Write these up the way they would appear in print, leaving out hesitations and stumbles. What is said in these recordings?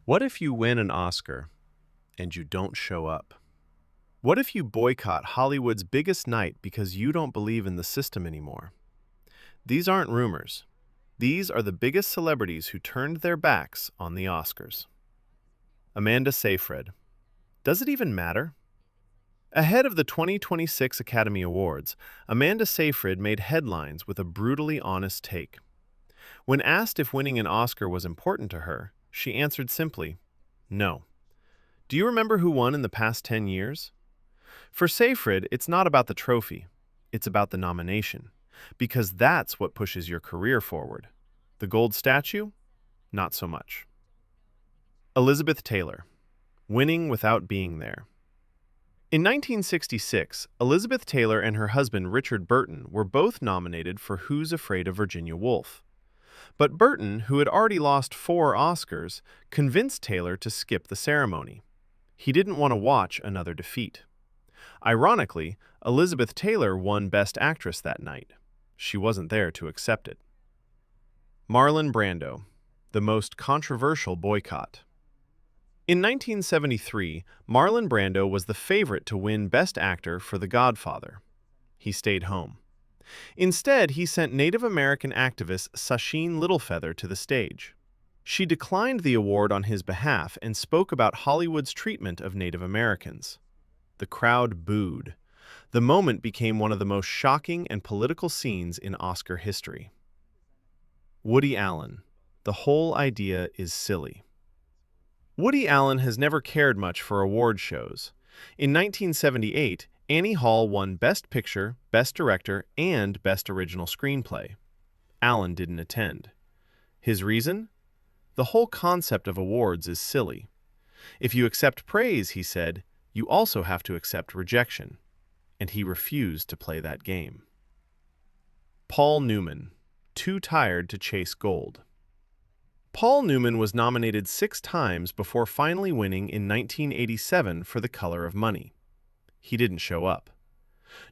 What if you win an Oscar and you don't show up? What if you boycott Hollywood's biggest night because you don't believe in the system anymore? These aren't rumors. These are the biggest celebrities who turned their backs on the Oscars. Amanda Seyfried. Does it even matter? Ahead of the 2026 Academy Awards, Amanda Seyfried made headlines with a brutally honest take. When asked if winning an Oscar was important to her, she answered simply, no. Do you remember who won in the past 10 years? For Seyfried, it's not about the trophy. It's about the nomination, because that's what pushes your career forward. The gold statue? Not so much. Elizabeth Taylor. Winning without being there. In 1966, Elizabeth Taylor and her husband Richard Burton were both nominated for Who's Afraid of Virginia Woolf. But Burton, who had already lost 4 Oscars, convinced Taylor to skip the ceremony. He didn't want to watch another defeat. Ironically, Elizabeth Taylor won Best Actress that night. She wasn't there to accept it. Marlon Brando, the most controversial boycott. In 1973, Marlon Brando was the favorite to win Best Actor for The Godfather. He stayed home. Instead, he sent Native American activist Sacheen Littlefeather to the stage. She declined the award on his behalf and spoke about Hollywood's treatment of Native Americans. The crowd booed. The moment became one of the most shocking and political scenes in Oscar history. Woody Allen. The whole idea is silly. Woody Allen has never cared much for award shows. In 1978, Annie Hall won Best Picture, Best Director, and Best Original Screenplay. Allen didn't attend. His reason? The whole concept of awards is silly. If you accept praise, he said, you also have to accept rejection. And he refused to play that game. Paul Newman. Too tired to chase gold. Paul Newman was nominated 6 times before finally winning in 1987 for The Color of Money. He didn't show up.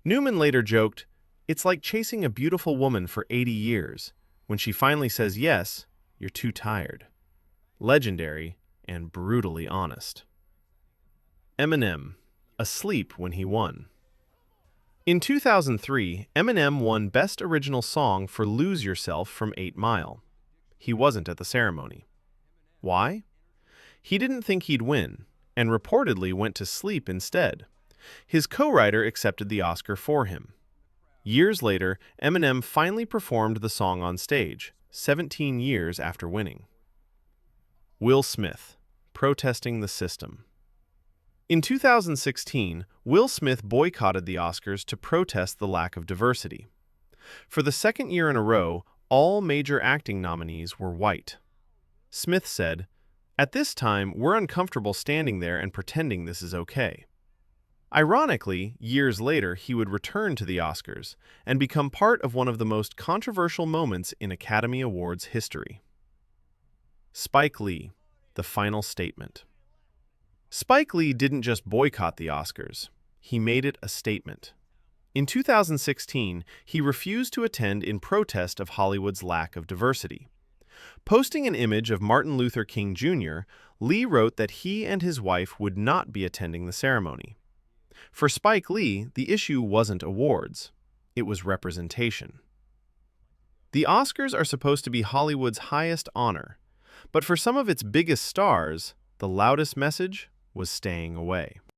Newman later joked, "It's like chasing a beautiful woman for 80 years. When she finally says yes, you're too tired." Legendary and brutally honest. Eminem. Asleep when he won. In 2003, Eminem won Best Original Song for Lose Yourself from 8 Mile. He wasn't at the ceremony. Why? He didn't think he'd win, and reportedly went to sleep instead. His co-writer accepted the Oscar for him. Years later, Eminem finally performed the song on stage, 17 years after winning. Will Smith. Protesting the system. In 2016, Will Smith boycotted the Oscars to protest the lack of diversity. For the second year in a row, all major acting nominees were white. Smith said, "At this time, we're uncomfortable standing there and pretending this is okay." Ironically, years later, he would return to the Oscars and become part of one of the most controversial moments in Academy Awards history. Spike Lee. The final statement. Spike Lee didn't just boycott the Oscars. He made it a statement. In 2016, he refused to attend in protest of Hollywood's lack of diversity. Posting an image of Martin Luther King Jr., Lee wrote that he and his wife would not be attending the ceremony. For Spike Lee, the issue wasn't awards. It was representation. The Oscars are supposed to be Hollywood's highest honor, but for some of its biggest stars, the loudest message was staying away.